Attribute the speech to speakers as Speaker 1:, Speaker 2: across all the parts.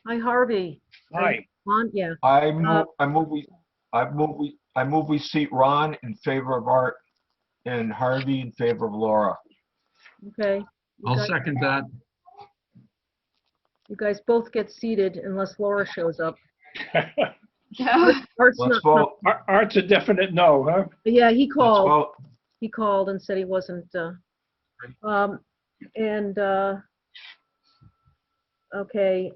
Speaker 1: Hi, Harvey. Are you
Speaker 2: Hi.
Speaker 1: on? Yeah.
Speaker 3: I
Speaker 1: Uh,
Speaker 3: move, I move we, I move we seat Ron in favor of Art and Harvey in favor of Laura.
Speaker 1: Okay.
Speaker 4: I'll second that.
Speaker 1: You guys both get seated unless Laura shows up.
Speaker 5: Yeah.
Speaker 1: Art's
Speaker 3: Let's
Speaker 1: not coming.
Speaker 3: vote.
Speaker 2: Art's a definite no, huh?
Speaker 1: Yeah, he
Speaker 3: Let's
Speaker 1: called.
Speaker 3: vote.
Speaker 1: He called and said he wasn't, and, okay,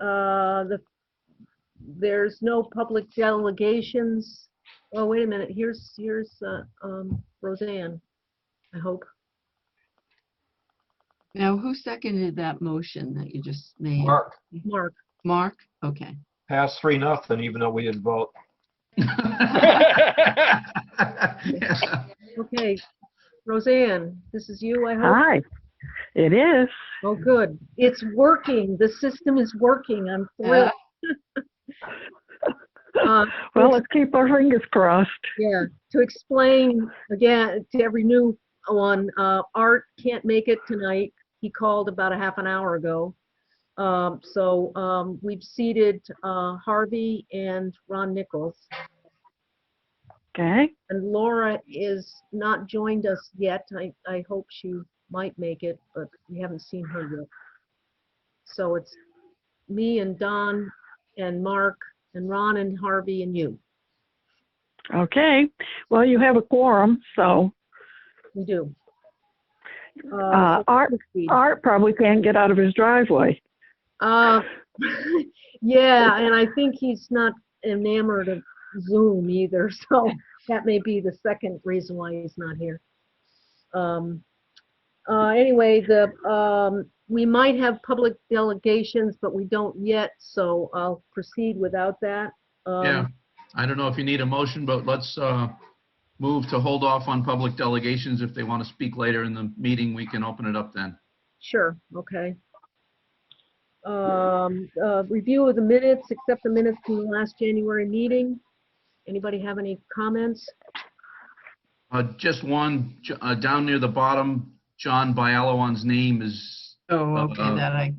Speaker 1: there's no public delegations. Oh, wait a minute. Here's Roseanne, I hope.
Speaker 5: Now, who seconded that motion that you just made?
Speaker 3: Mark,
Speaker 1: Mark.
Speaker 5: Mark? Okay.
Speaker 3: pass 3-0, even though we didn't vote.
Speaker 1: Okay, Roseanne, this is you, I hope?
Speaker 6: Hi, it is.
Speaker 1: Oh, good. It's working. The system is working. I'm thrilled.
Speaker 6: Well, let's keep our fingers crossed.
Speaker 1: Yeah, to explain again to every new one, Art can't make it tonight. He called about a half an hour ago. So we've seated Harvey and Ron Nichols.
Speaker 6: Okay.
Speaker 1: And Laura is not joined us yet. I hope she might make it, but we haven't seen her yet. So it's me and Don and Mark and Ron and Harvey and you.
Speaker 6: Okay. Well, you have a quorum, so
Speaker 1: We do.
Speaker 6: Art probably can't get out of his driveway.
Speaker 1: Yeah, and I think he's not enamored of Zoom either, so that may be the second reason why he's not here. Anyway, we might have public delegations, but we don't yet, so I'll proceed without that.
Speaker 4: Yeah, I don't know if you need a motion, but let's move to hold off on public delegations. If they want to speak later in the meeting, we can open it up then.
Speaker 1: Sure, okay. Review of the minutes, accept the minutes from the last January meeting. Anybody have any comments?
Speaker 4: Just one, down near the bottom, John Bialowon's name is
Speaker 5: Oh, okay, that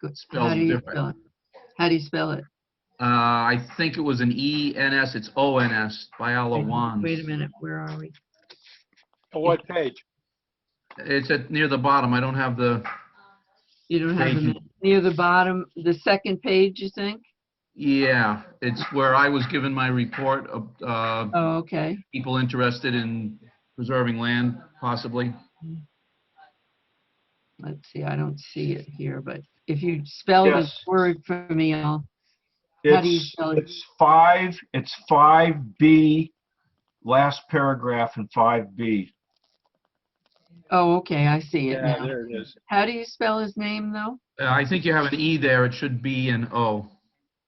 Speaker 5: good.
Speaker 4: spelled
Speaker 5: How do you
Speaker 4: different.
Speaker 5: spell it? How do you spell it?
Speaker 4: I think it was an E-N-S, it's O-N-S, Bialowon.
Speaker 5: Wait a minute, where are we?
Speaker 2: What page?
Speaker 4: It's near the bottom. I don't have the,
Speaker 5: You don't have
Speaker 4: Page.
Speaker 5: the, near the bottom, the second page, you think?
Speaker 4: yeah, it's where I was given my report of
Speaker 5: Oh, okay.
Speaker 4: people interested in preserving land, possibly.
Speaker 5: Let's see, I don't see it here, but if you spell this
Speaker 3: Yes.
Speaker 5: word for me, how do you spell it?
Speaker 3: It's 5B, last paragraph in 5B.
Speaker 5: Oh, okay, I see it
Speaker 2: Yeah,
Speaker 5: now.
Speaker 2: there it is.
Speaker 5: How do you spell his name, though?
Speaker 4: I think you have an E there. It should be an O.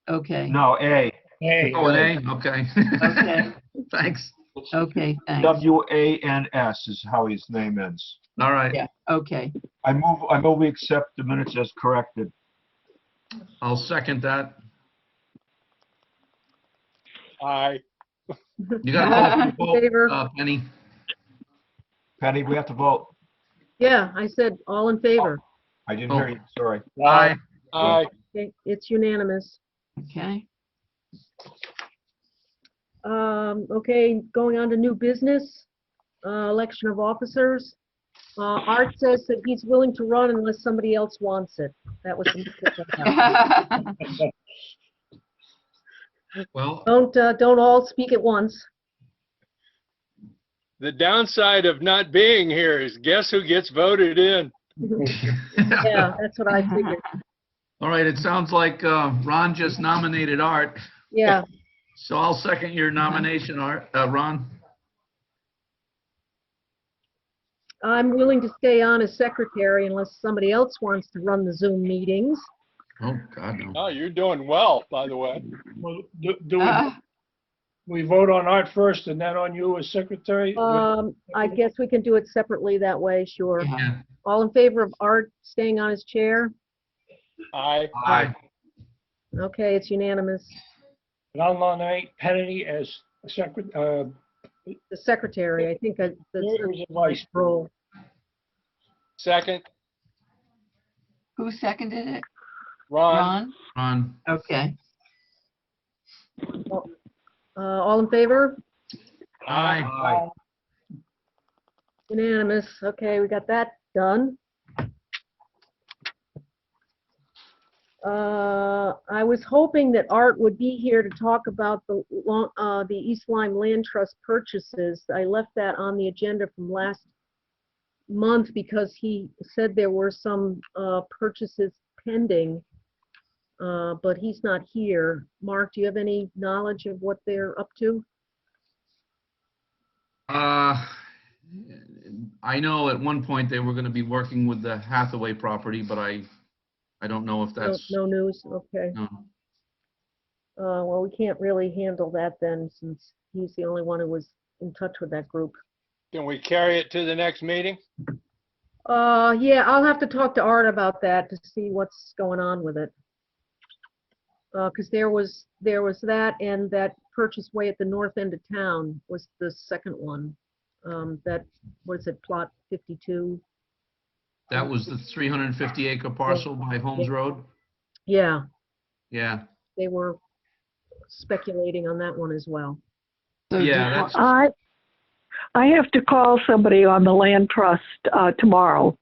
Speaker 5: Okay,
Speaker 3: No, A.
Speaker 2: Hey.
Speaker 4: Oh, an A? Okay.
Speaker 5: okay,
Speaker 4: Thanks.
Speaker 5: okay, thanks.
Speaker 3: W-A-N-S is how his name ends.
Speaker 4: All right.
Speaker 5: Yeah, okay.
Speaker 3: I move we accept the minutes as corrected.
Speaker 4: I'll second that.
Speaker 2: Aye.
Speaker 4: You got to vote,
Speaker 1: Favor.
Speaker 4: Penny.
Speaker 3: Penny, we have to vote.
Speaker 1: Yeah, I said all in favor.
Speaker 3: I didn't hear you, sorry.
Speaker 4: Aye.
Speaker 2: Aye.
Speaker 1: Okay, it's unanimous.
Speaker 5: Okay,
Speaker 1: Okay, going on to new business, election of officers. Art says that he's willing to run unless somebody else wants it. That was the message I got.
Speaker 4: Well,
Speaker 1: Don't all speak at once.
Speaker 2: The downside of not being here is guess who gets voted in?
Speaker 1: Yeah, that's what I figured.
Speaker 4: all right. It sounds like Ron just nominated Art.
Speaker 1: Yeah,
Speaker 4: So I'll second your nomination, Art, Ron.
Speaker 1: I'm willing to stay on as secretary unless somebody else wants to run the Zoom meetings.
Speaker 4: Oh, God, no.
Speaker 2: Oh, you're doing well, by the way.
Speaker 7: Well, do
Speaker 5: Ah,
Speaker 7: we vote on Art first and then on you as secretary?
Speaker 1: I guess we can do it separately that way, sure.
Speaker 5: yeah.
Speaker 4: Yeah.
Speaker 1: All in favor of Art staying on his chair?
Speaker 2: Aye.
Speaker 4: Aye.
Speaker 1: Okay, it's unanimous.
Speaker 7: And I'll nominate Penny as secretary.
Speaker 1: The secretary, I think that's
Speaker 7: Here's
Speaker 1: the
Speaker 7: a vice.
Speaker 1: role.
Speaker 2: Second.
Speaker 5: Who seconded it?
Speaker 2: Ron,
Speaker 5: Ron?
Speaker 4: Ron,
Speaker 5: Okay.
Speaker 1: All in favor?
Speaker 4: aye.
Speaker 3: Aye.
Speaker 1: Unanimous. Okay, we got that done. I was hoping that Art would be here to talk about the East Lyme Land Trust purchases. I left that on the agenda from last month because he said there were some purchases pending, but he's not here. Mark, do you have any knowledge of what they're up to?
Speaker 4: I know at one point they were going to be working with the Hathaway property, but I don't know if
Speaker 1: No,
Speaker 4: that's,
Speaker 1: no news. Okay.
Speaker 4: no.
Speaker 1: Well, we can't really handle that then, since he's the only one who was in touch with that group.
Speaker 2: can we carry it to the next meeting?
Speaker 1: Yeah, I'll have to talk to Art about that to see what's going on with it. Because there was that, and that purchase way at the north end of town was the second one. That, what is it, plot 52?
Speaker 4: That was the 350 acre parcel by Holmes Road?
Speaker 1: Yeah,
Speaker 4: Yeah,
Speaker 1: they were speculating on that one as well.
Speaker 5: So
Speaker 4: yeah,
Speaker 5: do you
Speaker 4: that's,
Speaker 6: I have to call somebody on the land trust tomorrow.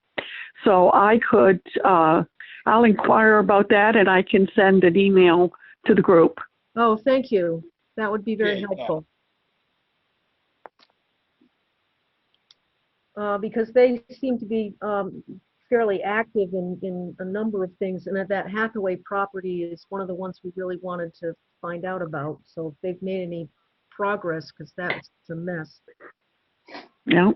Speaker 6: So I could, I'll inquire about that and I can send an email to the group.
Speaker 1: Oh, thank you. That would be very
Speaker 2: Yeah.
Speaker 1: helpful. Because they seem to be fairly active in a number of things, and that Hathaway property is one of the ones we really wanted to find out about. So if they've made any progress, because that's a mess.
Speaker 6: Yeah.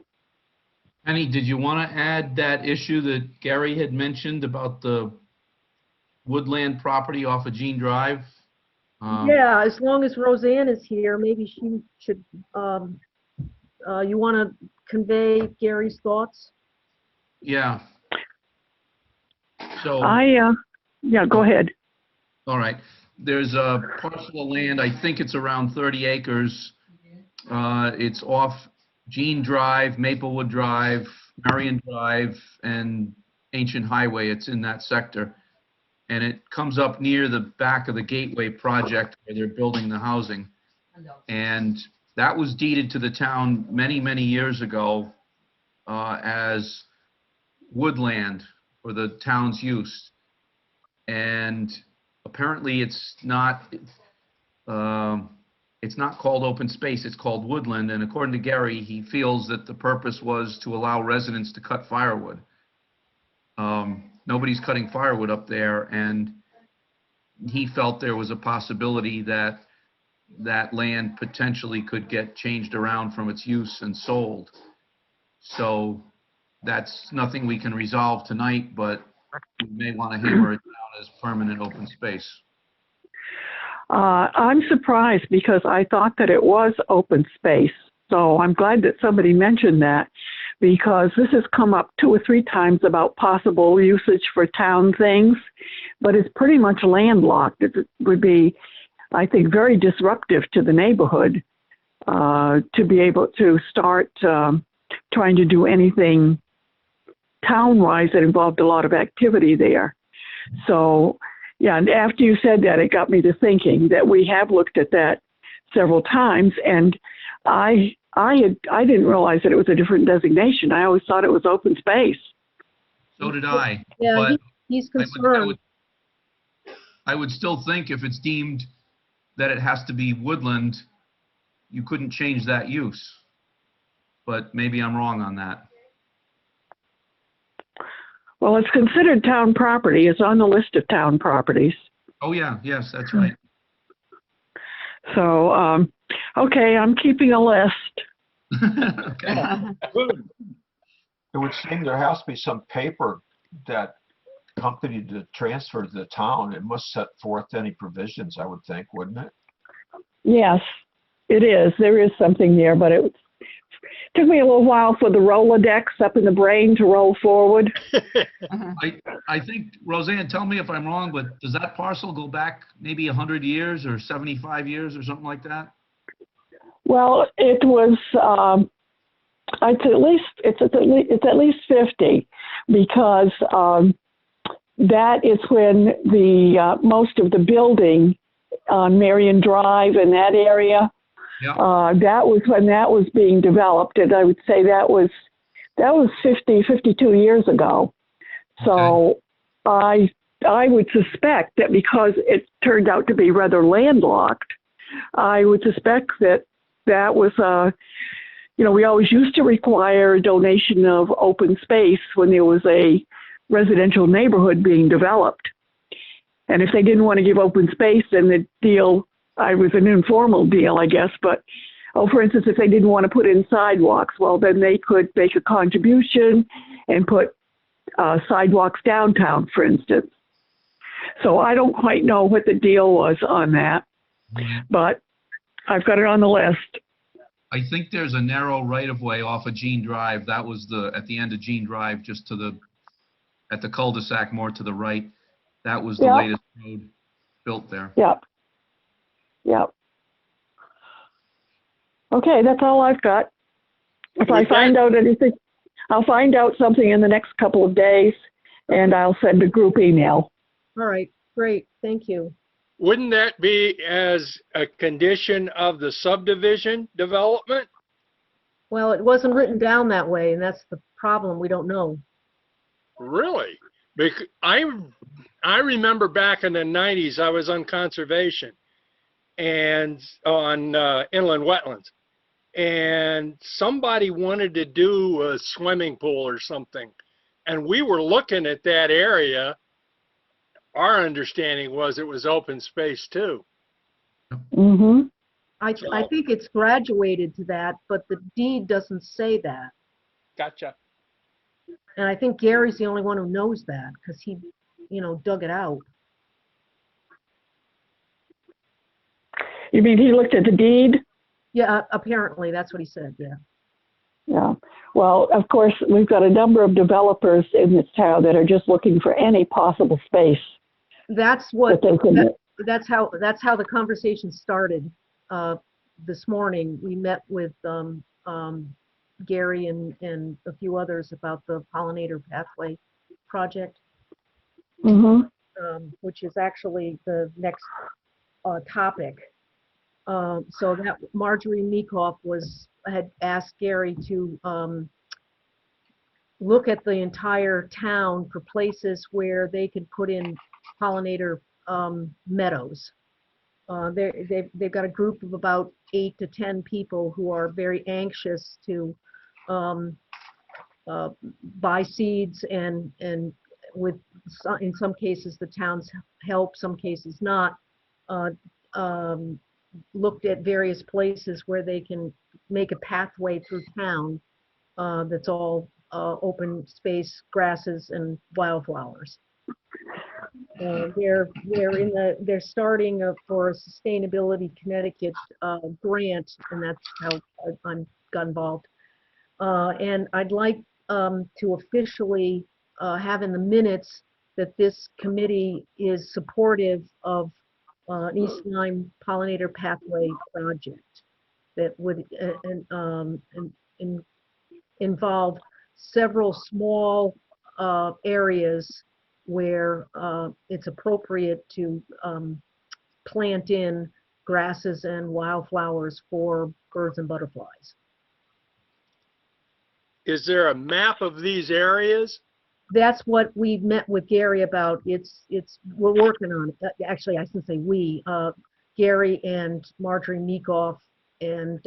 Speaker 4: Penny, did you want to add that issue that Gary had mentioned about the woodland property off of Jean Drive?
Speaker 1: Yeah, as long as Roseanne is here, maybe she should, you want to convey Gary's thoughts?
Speaker 4: Yeah. So,
Speaker 6: Yeah, go ahead.
Speaker 4: all right, there's a parcel of land, I think it's around 30 acres. It's off Jean Drive, Maplewood Drive, Marion Drive, and Ancient Highway. It's in that sector. And it comes up near the back of the Gateway project where they're building the housing. And that was deeded to the town many, many years ago as woodland for the town's use. And apparently it's not called open space, it's called woodland. And according to Gary, he feels that the purpose was to allow residents to cut firewood. Nobody's cutting firewood up there, and he felt there was a possibility that that land potentially could get changed around from its use and sold. So that's nothing we can resolve tonight, but we may want to hammer it down as permanent open space.
Speaker 6: I'm surprised because I thought that it was open space. So I'm glad that somebody mentioned that, because this has come up 2 or 3 times about possible usage for town things, but it's pretty much landlocked. It would be, I think, very disruptive to the neighborhood to be able to start trying to do anything town-wise that involved a lot of activity there. So, yeah, and after you said that, it got me to thinking that we have looked at that several times, and I didn't realize that it was a different designation. I always thought it was open space.
Speaker 4: So did I.
Speaker 1: Yeah,
Speaker 4: But
Speaker 1: he's
Speaker 4: I
Speaker 1: concerned.
Speaker 4: I would still think if it's deemed that it has to be woodland, you couldn't change that use. But maybe I'm wrong on that.
Speaker 6: Well, it's considered town property. It's on the list of town properties.
Speaker 4: Oh, yeah, yes, that's right.
Speaker 6: So, okay, I'm keeping a list.
Speaker 4: Okay.
Speaker 2: Good.
Speaker 3: It would seem there has to be some paper that company to transfer to the town. It must set forth any provisions, I would think, wouldn't it?
Speaker 6: Yes, it is. There is something there, but it took me a little while for the Rolodex up in the brain to roll forward.
Speaker 4: I think, Roseanne, tell me if I'm wrong, but does that parcel go back maybe 100 years or 75 years or something like that?
Speaker 6: Well, it was. It's at least 50, because that is when the most of the building on Marion Drive in that area,
Speaker 4: Yeah.
Speaker 6: that was when that was being developed, and I would say that was 52 years ago. So I would suspect that because it turned out to be rather landlocked, I would suspect that that was we always used to require a donation of open space when there was a residential neighborhood being developed. And if they didn't want to give open space, then the deal, I was an informal deal, I guess, but for instance, if they didn't want to put in sidewalks, well, then they could make a contribution and put sidewalks downtown, for instance. So I don't quite know what the deal was on that, but I've got it on the list.
Speaker 4: I think there's a narrow right-of-way off of Jean Drive. That was at the end of Jean Drive, just at the cul-de-sac more to the right. That was the
Speaker 6: Yep.
Speaker 4: latest road built there.
Speaker 6: Yep. Yep. Okay, that's all I've got. If I find out anything, I'll find out something in the next couple of days, and I'll send a group email.
Speaker 1: All right, great, thank you.
Speaker 2: Wouldn't that be as a condition of the subdivision development?
Speaker 1: Well, it wasn't written down that way, and that's the problem, we don't know.
Speaker 2: Really? Because I remember back in the 90s, I was on conservation and on inland wetlands, and somebody wanted to do a swimming pool or something, and we were looking at that area. Our understanding was it was open space too.
Speaker 6: Mm-hmm.
Speaker 1: I think it's graduated to that, but the deed doesn't say that.
Speaker 2: Gotcha.
Speaker 1: And I think Gary's the only one who knows that, because he, dug it out.
Speaker 6: You mean he looked at the deed?
Speaker 1: Yeah, apparently, that's what he said, yeah.
Speaker 6: Yeah. Well, of course, we've got a number of developers in this town that are just looking for any possible space.
Speaker 1: That's what,
Speaker 6: that they can,
Speaker 1: that's how the conversation started this morning. We met with Gary and a few others about the pollinator pathway project,
Speaker 6: mm-hmm.
Speaker 1: Which is actually the next topic. So that Marjorie Meekoff had asked Gary to look at the entire town for places where they could put in pollinator meadows. They've got a group of about 8 to 10 people who are very anxious to buy seeds and with in some cases the town's help, some cases not, looked at various places where they can make a pathway through town that's all open space, grasses and wildflowers. They're starting for a Sustainability Connecticut grant, and that's how I got involved. And I'd like to officially have in the minutes that this committee is supportive of an East Lyme pollinator pathway project that would involve several small areas where it's appropriate to plant in grasses and wildflowers for birds and butterflies.
Speaker 2: Is there a map of these areas?
Speaker 1: That's what we met with Gary about. We're working on it. Actually, I shouldn't say we. Gary and Marjorie Meekoff and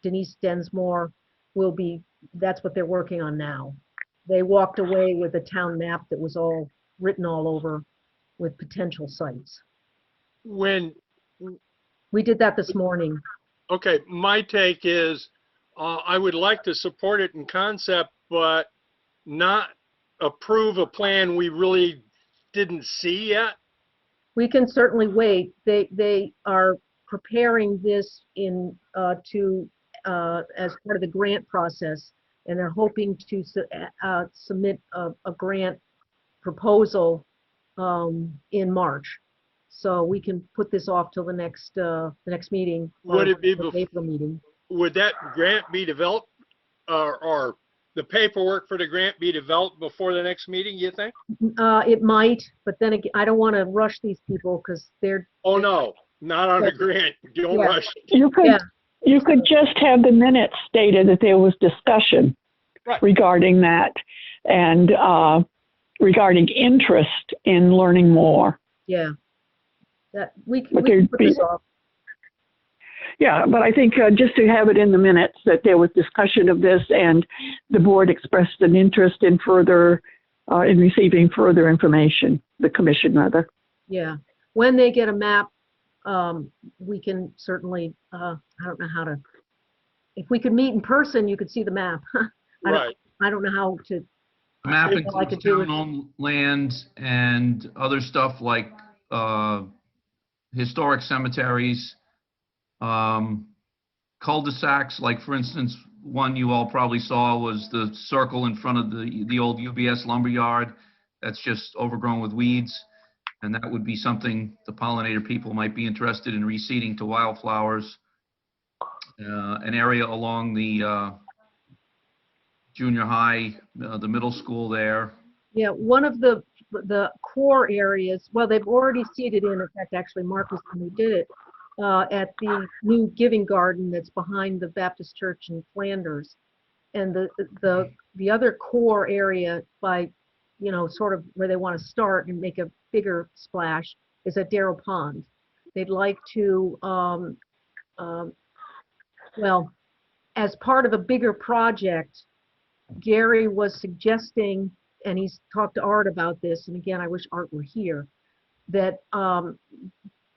Speaker 1: Denise Densmore that's what they're working on now. They walked away with a town map that was all written all over with potential sites.
Speaker 2: We
Speaker 1: did that this morning.
Speaker 2: Okay, my take is I would like to support it in concept, but not approve a plan we really didn't see yet.
Speaker 1: We can certainly wait. They are preparing this as part of the grant process, and they're hoping to submit a grant proposal in March. So we can put this off till the next meeting.
Speaker 2: Would it be
Speaker 1: the April meeting?
Speaker 2: Would that grant be developed or the paperwork for the grant be developed before the next meeting, you think?
Speaker 1: It might, but then again, I don't want to rush these people because they're,
Speaker 2: Oh, no, not on the grant. Don't
Speaker 1: Yeah.
Speaker 2: rush.
Speaker 6: You could,
Speaker 1: Yeah.
Speaker 6: you could just have the minutes stated that there was discussion
Speaker 2: Right.
Speaker 6: regarding that and regarding interest in learning more.
Speaker 1: yeah. That, we
Speaker 6: But
Speaker 1: can
Speaker 6: there'd
Speaker 1: put
Speaker 6: be-
Speaker 1: this off.
Speaker 6: Yeah, but I think just to have it in the minutes that there was discussion of this and the board expressed an interest in further, in receiving further information, the commission rather.
Speaker 1: Yeah. When they get a map, we can certainly, I don't know how to, if we could meet in person, you could see the map.
Speaker 2: Right.
Speaker 1: I don't know how to,
Speaker 4: The map
Speaker 1: All I
Speaker 4: includes
Speaker 1: could do is-
Speaker 4: town-owned land and other stuff like historic cemeteries, cul-de-sacs, like for instance, one you all probably saw was the circle in front of the old UBS lumberyard. That's just overgrown with weeds. And that would be something the pollinator people might be interested in reseeding to wildflowers. An area along the junior high, the middle school there.
Speaker 1: yeah, one of the core areas, well, they've already seeded in fact, actually, Mark was the one who did it, at the new Giving Garden that's behind the Baptist Church in Flanders. And the other core area by, you know, sort of where they want to start and make a bigger splash is at Darrow Pond. They'd like to, well, as part of a bigger project, Gary was suggesting, and he's talked to Art about this, and again, I wish Art were here, that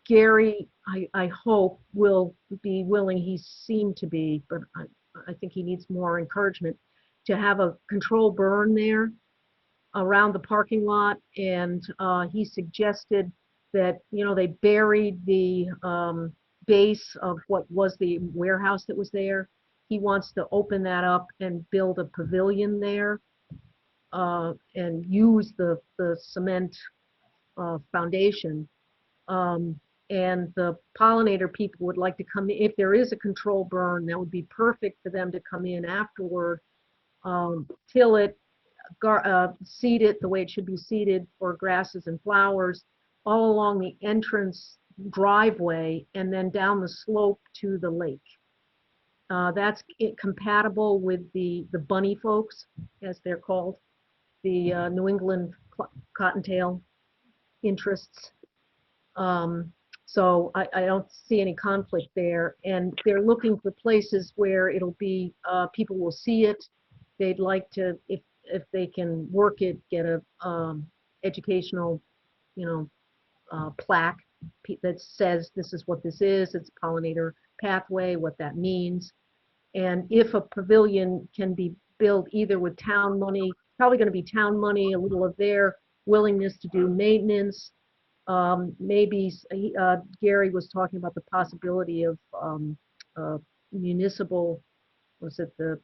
Speaker 1: Gary, I hope, will be willing, he seemed to be, but I think he needs more encouragement, to have a control burn there around the parking lot. And he suggested that, you know, they buried the base of what was the warehouse that was there. He wants to open that up and build a pavilion there and use the cement foundation. And the pollinator people would like to come in. If there is a control burn, that would be perfect for them to come in afterward, till it, seed it the way it should be seeded for grasses and flowers, all along the entrance driveway and then down the slope to the lake. That's compatible with the bunny folks, as they're called, the New England cottontail interests. So I don't see any conflict there. And they're looking for places where it'll be, people will see it. They'd like to, if they can work it, get a educational, you know, plaque that says this is what this is, it's pollinator pathway, what that means. And if a pavilion can be built either with town money, probably going to be town money, a little of their willingness to do maintenance. Maybe Gary was talking about the possibility of municipal, was it the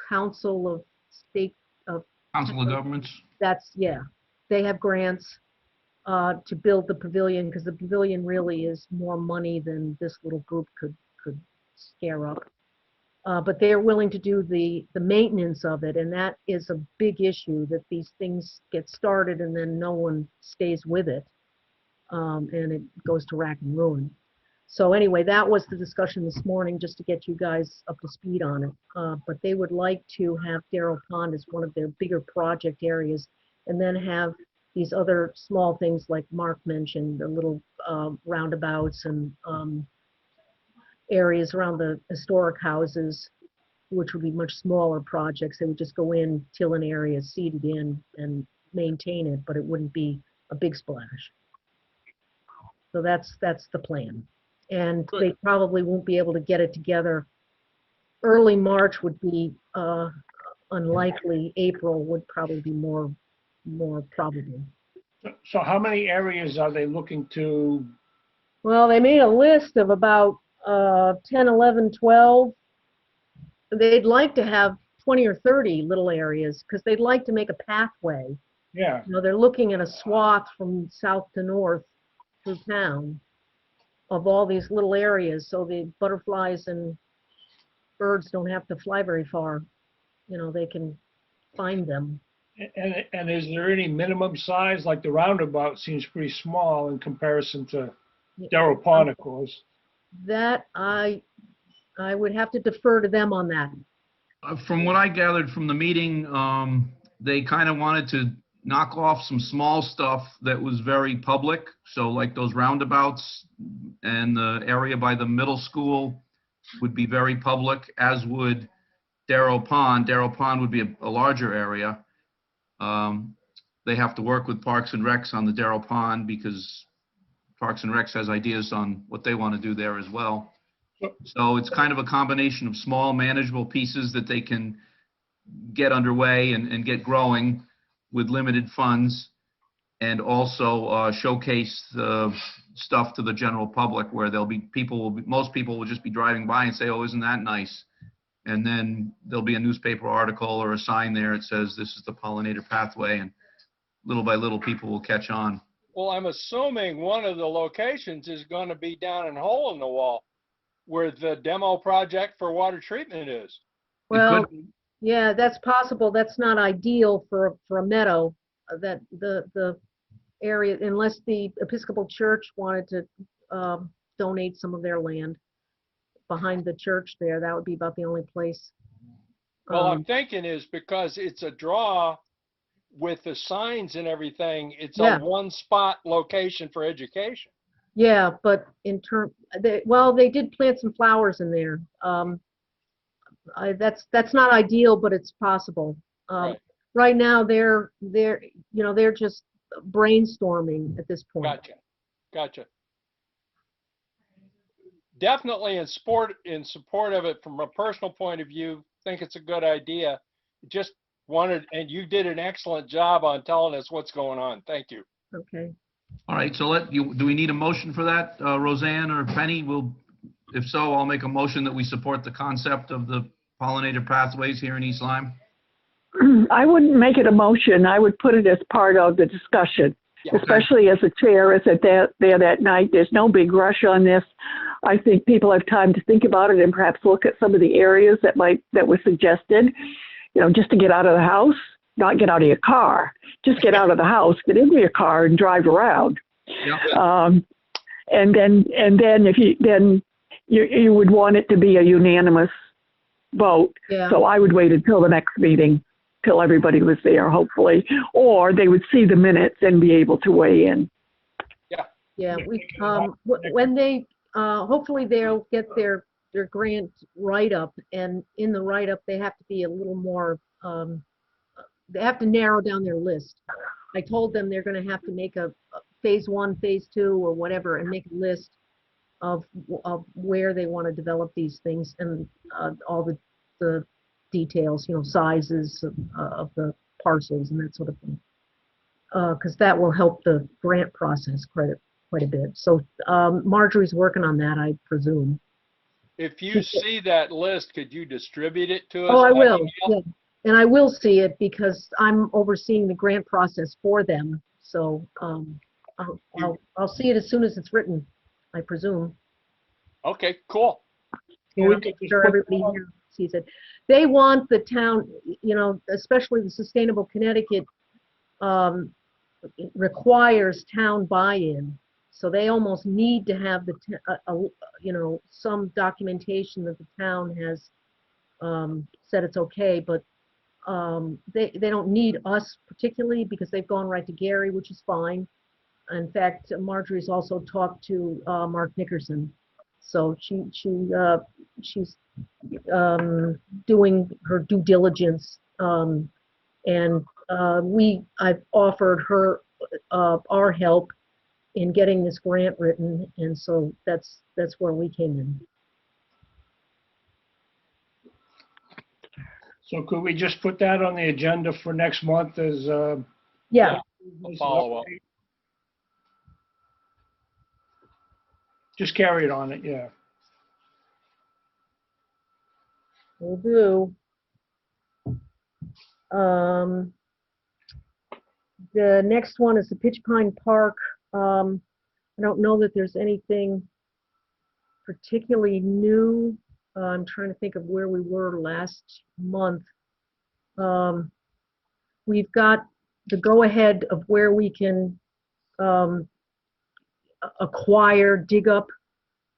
Speaker 1: Council of State of
Speaker 4: Council of Governments.
Speaker 1: That's, yeah, they have grants to build the pavilion, because the pavilion really is more money than this little group could scare up. But they're willing to do the maintenance of it, and that is a big issue, that these things get started and then no one stays with it, and it goes to rack and ruin. So anyway, that was the discussion this morning, just to get you guys up to speed on it. But they would like to have Darrow Pond as one of their bigger project areas, and then have these other small things like Mark mentioned, the little roundabouts and areas around the historic houses, which would be much smaller projects. They would just go in, till an area, seed it in, and maintain it, but it wouldn't be a big splash. So that's the plan. And
Speaker 2: Good.
Speaker 1: they probably won't be able to get it together. Early March would be unlikely. April would probably be more probable.
Speaker 7: So how many areas are they looking to?
Speaker 1: Well, they made a list of about 10, 11, 12. They'd like to have 20 or 30 little areas, because they'd like to make a pathway.
Speaker 7: Yeah,
Speaker 1: You know, they're looking at a swath from south to north through town of all these little areas, so the butterflies and birds don't have to fly very far. You know, they can find them.
Speaker 7: And is there any minimum size? Like the roundabout seems pretty small in comparison to Darrell Pond, of course.
Speaker 1: That I would have to defer to them on that.
Speaker 4: From what I gathered from the meeting, they kind of wanted to knock off some small stuff that was very public. So like those roundabouts and the area by the middle school would be very public, as would Darrow Pond. Darrow Pond would be a larger area. They have to work with Parks and Recs on the Darrow Pond because Parks and Recs has ideas on what they want to do there as well. So it's kind of a combination of small manageable pieces that they can get underway and get growing with limited funds, and also showcase the stuff to the general public where there'll be most people will just be driving by and say, oh, isn't that nice? And then there'll be a newspaper article or a sign there that says this is the pollinator pathway, and little by little people will catch on.
Speaker 2: Well, I'm assuming one of the locations is going to be down in Hole in the Wall, where the demo project for water treatment is.
Speaker 1: Well, yeah, that's possible. That's not ideal for a meadow. That the area, unless the Episcopal Church wanted to donate some of their land behind the church there, that would be about the only place.
Speaker 2: Well, I'm thinking is because it's a draw with the signs and everything, it's
Speaker 1: Yeah.
Speaker 2: a one spot location for education.
Speaker 1: Yeah, but they did plant some flowers in there. That's not ideal, but it's possible.
Speaker 2: Right.
Speaker 1: Right now, they're just brainstorming at this point.
Speaker 2: Gotcha. Definitely in support of it from a personal point of view, think it's a good idea. Just wanted, and you did an excellent job on telling us what's going on. Thank you.
Speaker 1: Okay.
Speaker 4: All right, so do we need a motion for that, Roseanne or Penny? If so, I'll make a motion that we support the concept of the pollinator pathways here in East Lyme.
Speaker 6: I wouldn't make it a motion. I would put it as part of the discussion,
Speaker 2: Yeah.
Speaker 6: especially as a chair is there that night. There's no big rush on this. I think people have time to think about it and perhaps look at some of the areas that were suggested, just to get out of the house, not get out of your car, just get out of the house, get into your car and drive around.
Speaker 4: Yeah.
Speaker 6: And then if you would want it to be a unanimous vote.
Speaker 1: Yeah.
Speaker 6: So I would wait until the next meeting, till everybody was there, hopefully, or they would see the minutes and be able to weigh in.
Speaker 1: Yeah. When they hopefully they'll get their grant write-up, and in the write-up they have to be a little more. They have to narrow down their list. I told them they're going to have to make a phase 1, phase 2, or whatever, and make a list of where they want to develop these things, and all the details, sizes of the parcels and that sort of thing. Because that will help the grant process quite a bit. So Marjorie's working on that, I presume.
Speaker 2: If you see that list, could you distribute it to us?
Speaker 1: Oh, I
Speaker 2: by
Speaker 1: will.
Speaker 2: email?
Speaker 1: Yeah. And I will see it because I'm overseeing the grant process for them. So I'll see it as soon as it's written, I presume.
Speaker 2: Okay, cool.
Speaker 7: Yeah,
Speaker 1: We
Speaker 7: we could
Speaker 1: make
Speaker 7: just
Speaker 1: sure
Speaker 7: put
Speaker 1: everybody
Speaker 7: it on.
Speaker 1: here sees it. They want the town, especially the Sustainable Connecticut requires town buy-in. So they almost need to have some documentation that the town has said it's okay, but they don't need us particularly because they've gone right to Gary, which is fine. In fact, Marjorie's also talked to Mark Nickerson, so she's doing her due diligence, and I've offered her our help in getting this grant written, and so that's where we came in.
Speaker 7: So could we just put that on the agenda for next month as
Speaker 1: Yeah,
Speaker 2: I'll follow up.
Speaker 7: just carry it on it, yeah.
Speaker 1: will do. The next one is the Pitch Pine Park. I don't know that there's anything particularly new I'm trying to think of where we were last month. We've got the go-ahead of where we can acquire, dig up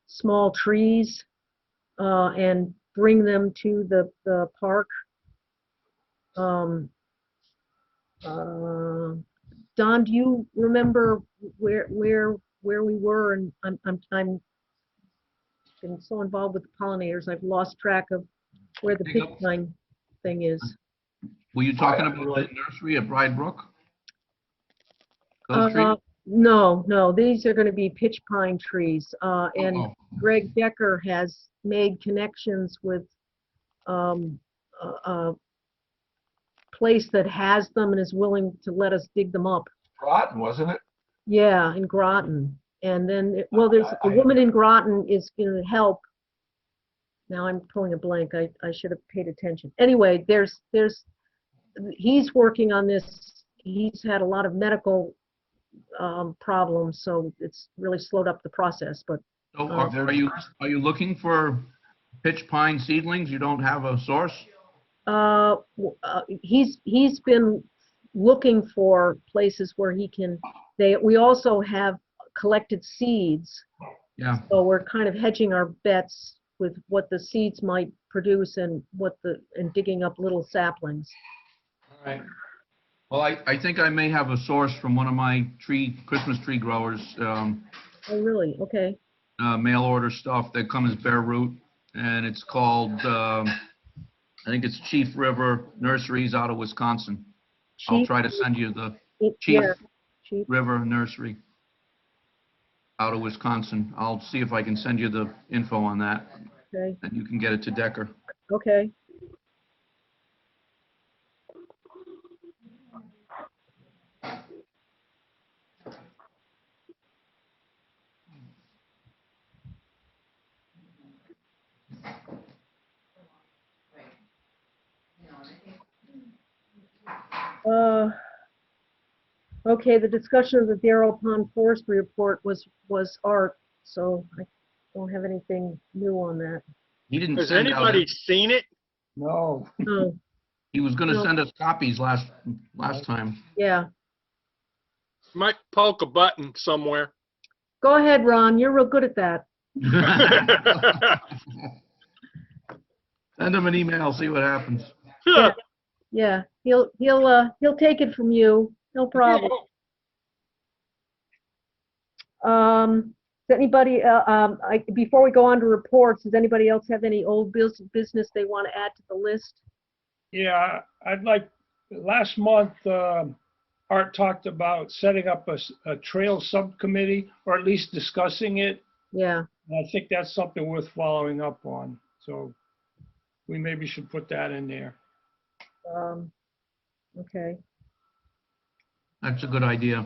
Speaker 1: small trees and bring them to the park. Don, do you remember where we were? And I'm been so involved with the pollinators, I've lost track of where the
Speaker 4: Dig
Speaker 1: pitch
Speaker 4: up-
Speaker 1: pine thing is.
Speaker 4: Were you talking
Speaker 3: I
Speaker 4: about
Speaker 3: really-
Speaker 4: the nursery at Bride Brook? Those trees?
Speaker 1: No, these are going to be pitch pine trees. And
Speaker 4: Oh,
Speaker 1: Greg Decker has made connections with a place that has them and is willing to let us dig them up.
Speaker 3: Rotten, wasn't it?
Speaker 1: Yeah, in Groton. And then, well, there's a woman in Groton is going to help. Now I'm pulling a blank. I should have paid attention. Anyway, he's working on this. He's had a lot of medical problems, so it's really slowed up the process. But
Speaker 4: So are you looking for pitch pine seedlings? You don't have a source?
Speaker 1: he's been looking for places where he can. We also have collected seeds,
Speaker 4: Yeah.
Speaker 1: so we're kind of hedging our bets with what the seeds might produce and digging up little saplings.
Speaker 7: All right.
Speaker 4: Well, I think I may have a source from one of my Christmas tree growers,
Speaker 1: Oh, really? Okay.
Speaker 4: mail order stuff that comes bare root, and it's called, I think it's Chief River Nurseries out of Wisconsin. I'll
Speaker 1: Chief,
Speaker 4: try to send you the Chief
Speaker 1: yeah, Chief.
Speaker 4: River Nursery out of Wisconsin. I'll see if I can send you the info on that,
Speaker 1: Okay.
Speaker 4: and you can get it to Decker.
Speaker 1: Okay. Okay, the discussion of the Darrell Pond Forestry Report was art, so I don't have anything new on that.
Speaker 4: He didn't
Speaker 2: Has
Speaker 4: send out,
Speaker 2: anybody seen it?
Speaker 7: No.
Speaker 1: Oh,
Speaker 4: he was gonna
Speaker 1: No.
Speaker 4: send us copies last time.
Speaker 1: yeah.
Speaker 2: Might poke a button somewhere.
Speaker 1: Go ahead, Ron, you're real good at that.
Speaker 4: Send him an email, see what happens.
Speaker 1: Yeah. Yeah, he'll take it from you, no problem. Does anybody, before we go on to reports, does anybody else have any old business they want to add to the list?
Speaker 7: Yeah, I'd like, last month, Art talked about setting up a trail subcommittee, or at least discussing it.
Speaker 1: Yeah,
Speaker 7: And I think that's something worth following up on. So we maybe should put that in there.
Speaker 1: okay.
Speaker 4: That's a good idea.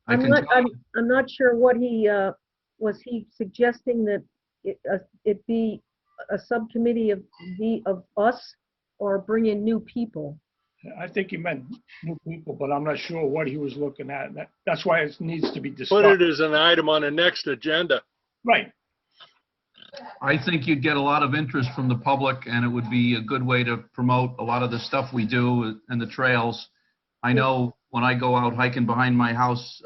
Speaker 4: I
Speaker 1: I'm
Speaker 4: can
Speaker 1: not,
Speaker 4: tell
Speaker 1: I'm,
Speaker 4: you,
Speaker 1: I'm not sure what was he suggesting that it be a subcommittee of us or bring in new people?
Speaker 7: I think he meant new people, but I'm not sure what he was looking at. That's why it needs to be
Speaker 2: Put
Speaker 7: discussed.
Speaker 2: it as an item on the next agenda.
Speaker 7: Right.
Speaker 4: I think you'd get a lot of interest from the public, and it would be a good way to promote a lot of the stuff we do and the trails. I know when I go out hiking behind my house,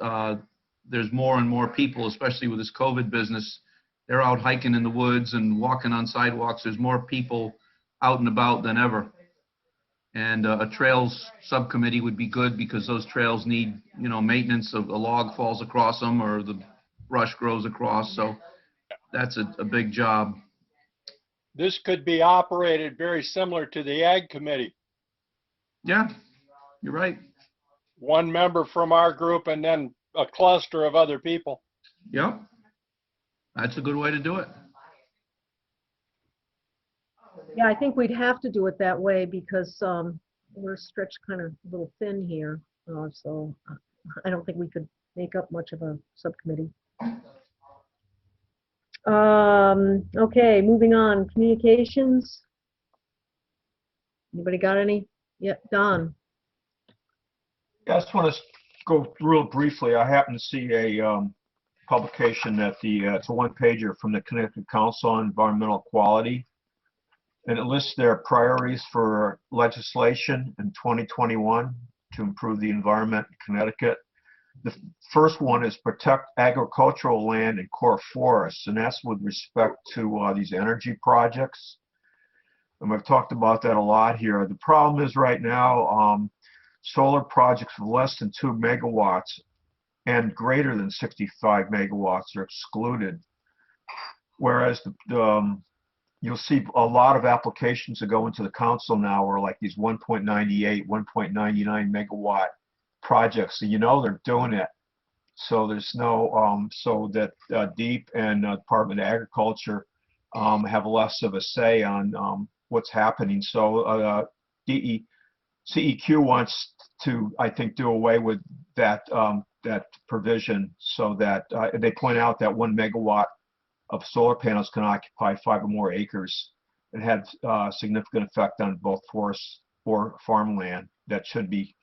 Speaker 4: there's more and more people, especially with this COVID business. They're out hiking in the woods and walking on sidewalks. There's more people out and about than ever. And a trails subcommittee would be good because those trails need, maintenance. Of a log falls across them or the brush grows across. So that's a big job.
Speaker 2: This could be operated very similar to the Ag Committee.
Speaker 4: Yeah, you're right.
Speaker 2: One member from our group and then a cluster of other people.
Speaker 4: Yep. That's a good way to do it.
Speaker 1: Yeah, I think we'd have to do it that way because we're stretched kind of a little thin here. So I don't think we could make up much of a subcommittee. Okay, moving on. Communications. Anybody got any? Yeah, Don.
Speaker 3: Yeah, I just want to go real briefly. I happened to see publication that it's a one-pager from the Connecticut Council on Environmental Quality. And it lists their priorities for legislation in 2021 to improve the environment in Connecticut. The first one is protect agricultural land and core forests, and that's with respect to these energy projects. And we've talked about that a lot here. The problem is right now, solar projects of less than 2 megawatts and greater than 65 megawatts are excluded. Whereas you'll see a lot of applications that go into the council now are like these 1.98, 1.99 megawatt projects. So you know they're doing it. So there's no, so that DEEP and Department of Agriculture have less of a say on what's happening. So CEQ wants to, I think, do away with that that provision, so that they point out that 1 megawatt of solar panels can occupy 5 or more acres and have significant effect on both forests or farmland that should be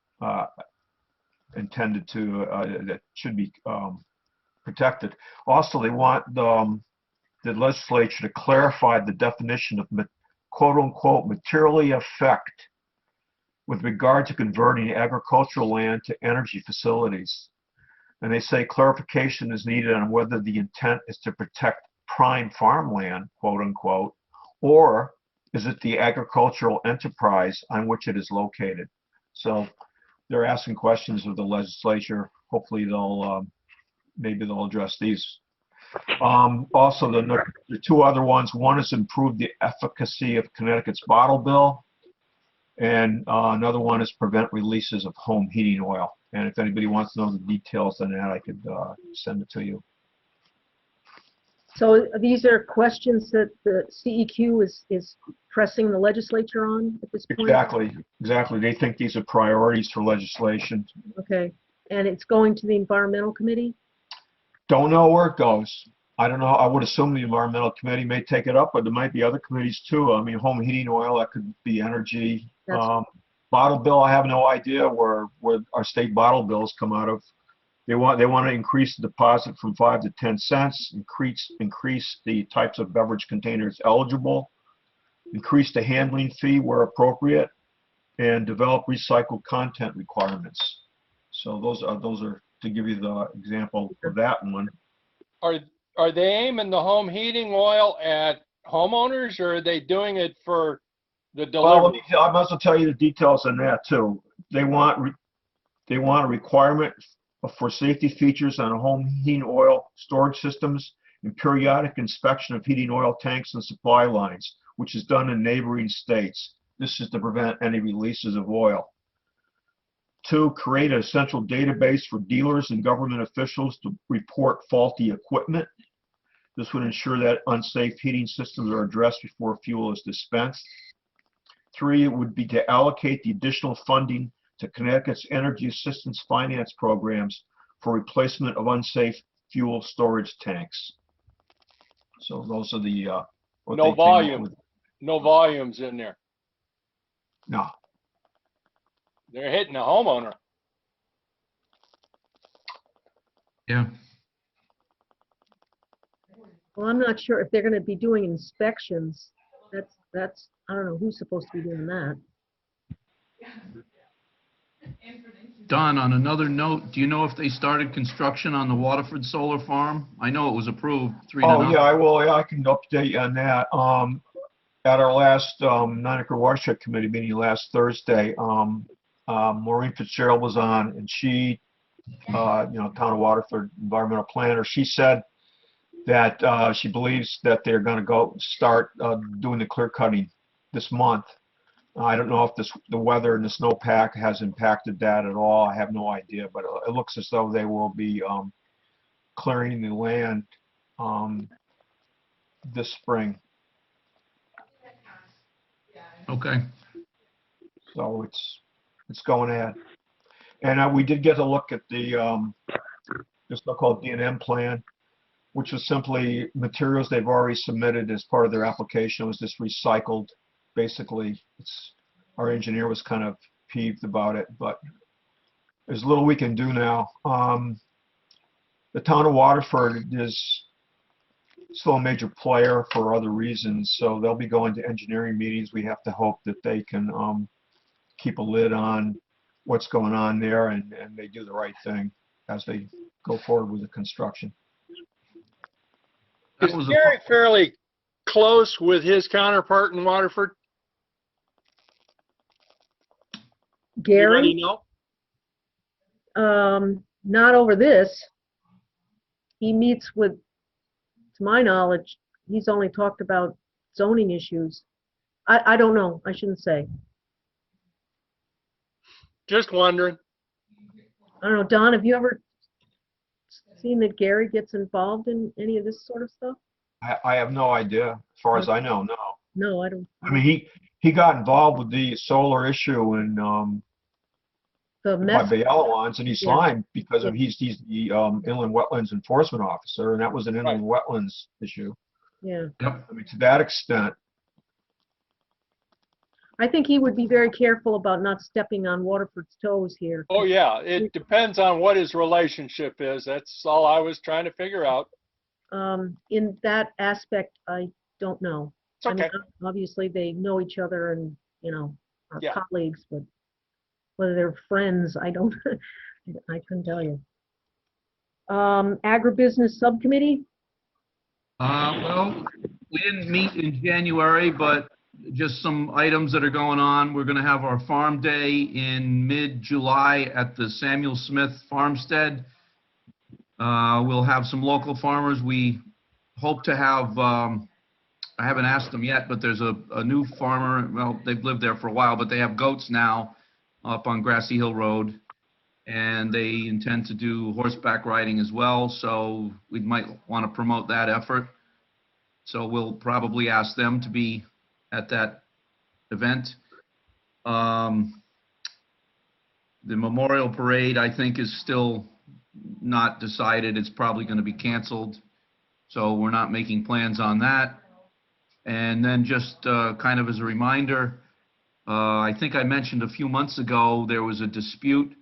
Speaker 3: intended to, that should be protected. Also, they want the legislature to clarify the definition of quote unquote materially affect with regard to converting agricultural land to energy facilities. And they say clarification is needed on whether the intent is to protect prime farmland, quote unquote, or is it the agricultural enterprise on which it is located? So they're asking questions of the legislature. Hopefully they'll, maybe they'll address these. Also, the two other ones, one is improve the efficacy of Connecticut's bottle bill, and another one is prevent releases of home heating oil. And if anybody wants to know the details on that, I could send it to you.
Speaker 1: So these are questions that the CEQ is pressing the legislature on at this point?
Speaker 3: Exactly. They think these are priorities for legislation.
Speaker 1: Okay. And it's going to the Environmental Committee?
Speaker 3: Don't know where it goes. I don't know. I would assume the Environmental Committee may take it up, but there might be other committees too. I mean, home heating oil, that could be energy. Bottle bill, I have no idea where our state bottle bills come out of. They want to increase the deposit from 5 to 10 cents, increase the types of beverage containers eligible, increase the handling fee where appropriate, and develop recycled content requirements. So those are to give you the example of that one.
Speaker 2: Are they aiming the home heating oil at homeowners, or are they doing it for the delivery?
Speaker 3: Well, I must tell you the details on that too. They want a requirement for safety features on home heating oil storage systems and periodic inspection of heating oil tanks and supply lines, which is done in neighboring states. This is to prevent any releases of oil. 2, create a central database for dealers and government officials to report faulty equipment. This would ensure that unsafe heating systems are addressed before fuel is dispensed. 3, it would be to allocate the additional funding to Connecticut's Energy Assistance Finance programs for replacement of unsafe fuel storage tanks. So those are the
Speaker 2: No volume, no volumes in there.
Speaker 3: No.
Speaker 2: They're hitting a homeowner.
Speaker 4: Yeah.
Speaker 1: Well, I'm not sure if they're going to be doing inspections. That's I don't know who's supposed to be doing that.
Speaker 4: Don, on another note, do you know if they started construction on the Waterford Solar Farm? I know it was approved 3-0.
Speaker 3: Yeah, I will. Yeah, I can update you on that. At our last non-acre watershed committee meeting last Thursday, Maureen Fitzgerald was on, and she, Town of Waterford environmental planner, she said that she believes that they're going to start doing the clear cutting this month. I don't know if the weather and the snowpack has impacted that at all. I have no idea, but it looks as though they will be clearing the land this spring.
Speaker 4: Okay.
Speaker 3: So it's going ahead. And we did get a look at the so-called D&M plan, which was simply materials they've already submitted as part of their application. It was just recycled. Basically, our engineer was kind of peeved about it, but there's little we can do now. the town of Waterford is still a major player for other reasons, so they'll be going to engineering meetings. We have to hope that they can keep a lid on what's going on there, and they do the right thing as they go forward with the construction.
Speaker 4: That
Speaker 2: Is
Speaker 4: was
Speaker 2: Gary fairly close with his counterpart in Waterford? Anybody
Speaker 1: Gary,
Speaker 2: know?
Speaker 1: not over this. He meets with, to my knowledge, he's only talked about zoning issues. I don't know, I shouldn't say.
Speaker 2: Just wondering.
Speaker 1: I don't know, Don, have you ever seen that Gary gets involved in any of this sort of stuff?
Speaker 3: I have no idea, as far as I know, no.
Speaker 1: No, I don't.
Speaker 3: I mean, he got involved with the solar issue and
Speaker 1: The
Speaker 3: by
Speaker 1: mess,
Speaker 3: Bayalawans in East
Speaker 1: Yeah.
Speaker 3: Lyme because of he's the inland wetlands enforcement officer, and that was an inland wetlands issue.
Speaker 1: yeah.
Speaker 4: Yep.
Speaker 3: I mean, to that extent,
Speaker 1: I think he would be very careful about not stepping on Waterford's toes here.
Speaker 2: Oh, yeah, it depends on what his relationship is. That's all I was trying to figure out.
Speaker 1: In that aspect, I don't know.
Speaker 2: It's
Speaker 1: I mean,
Speaker 2: okay.
Speaker 1: obviously they know each other and, are
Speaker 2: Yeah.
Speaker 1: colleagues, but whether they're friends, I don't, I couldn't tell you. Agribusiness subcommittee?
Speaker 4: Well, we didn't meet in January, but just some items that are going on. We're going to have our farm day in mid-July at the Samuel Smith Farmstead. We'll have some local farmers. We hope to have, I haven't asked them yet, but there's a new farmer. Well, they've lived there for a while, but they have goats now up on Grassy Hill Road. And they intend to do horseback riding as well, so we might want to promote that effort. So we'll probably ask them to be at that event. The Memorial Parade, I think, is still not decided. It's probably going to be canceled, so we're not making plans on that. And then just kind of as a reminder, I think I mentioned a few months ago, there was a dispute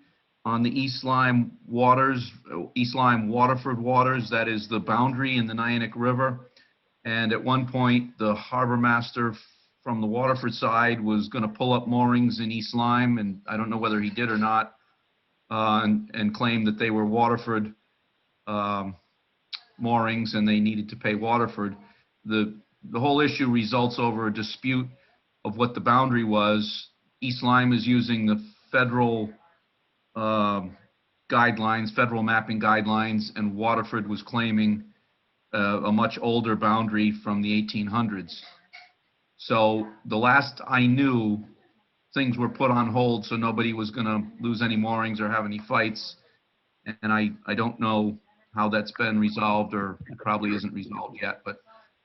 Speaker 4: on the East Lyme waters, East Lyme Waterford waters, that is the boundary in the Nyack River. And at one point, the harbor master from the Waterford side was going to pull up moorings in East Lyme, and I don't know whether he did or not, and claim that they were Waterford moorings and they needed to pay Waterford. The whole issue results over a dispute of what the boundary was. East Lyme is using the federal guidelines, federal mapping guidelines, and Waterford was claiming a much older boundary from the 1800s. So the last I knew, things were put on hold so nobody was going to lose any moorings or have any fights. And I don't know how that's been resolved, or it probably isn't resolved yet. But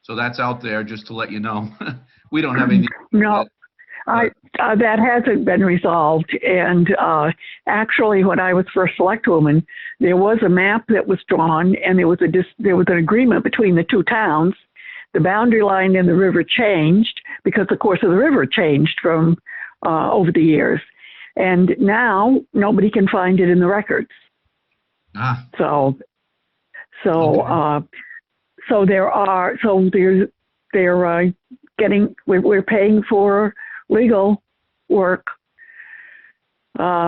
Speaker 4: so that's out there just to let you know. We don't have anything.
Speaker 6: No, that hasn't been resolved. And actually, when I was first selectwoman, there was a map that was drawn, and there was an agreement between the two towns. The boundary line in the river changed because the course of the river changed from over the years, and now nobody can find it in the records. So they're getting, we're paying for legal work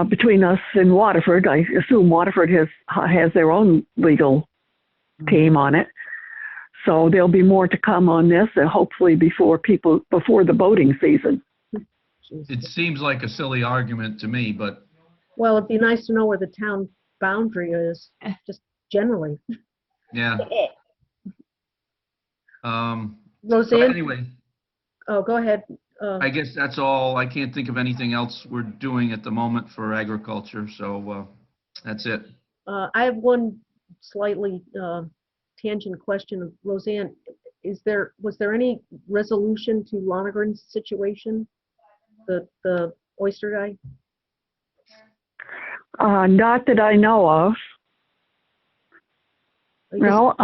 Speaker 6: between us and Waterford. I assume Waterford has their own legal team on it. So there'll be more to come on this, and hopefully before the boating season.
Speaker 4: It seems like a silly argument to me, but.
Speaker 1: Well, it'd be nice to know where the town boundary is, just generally.
Speaker 4: Yeah. So
Speaker 1: Roseanne?
Speaker 4: anyway,
Speaker 1: Oh, go ahead.
Speaker 4: I guess that's all. I can't think of anything else we're doing at the moment for agriculture, so that's it.
Speaker 1: I have one slightly tangent question. Roseanne, was there any resolution to Lonergan's situation? The oyster guy?
Speaker 6: Not that I know of. No,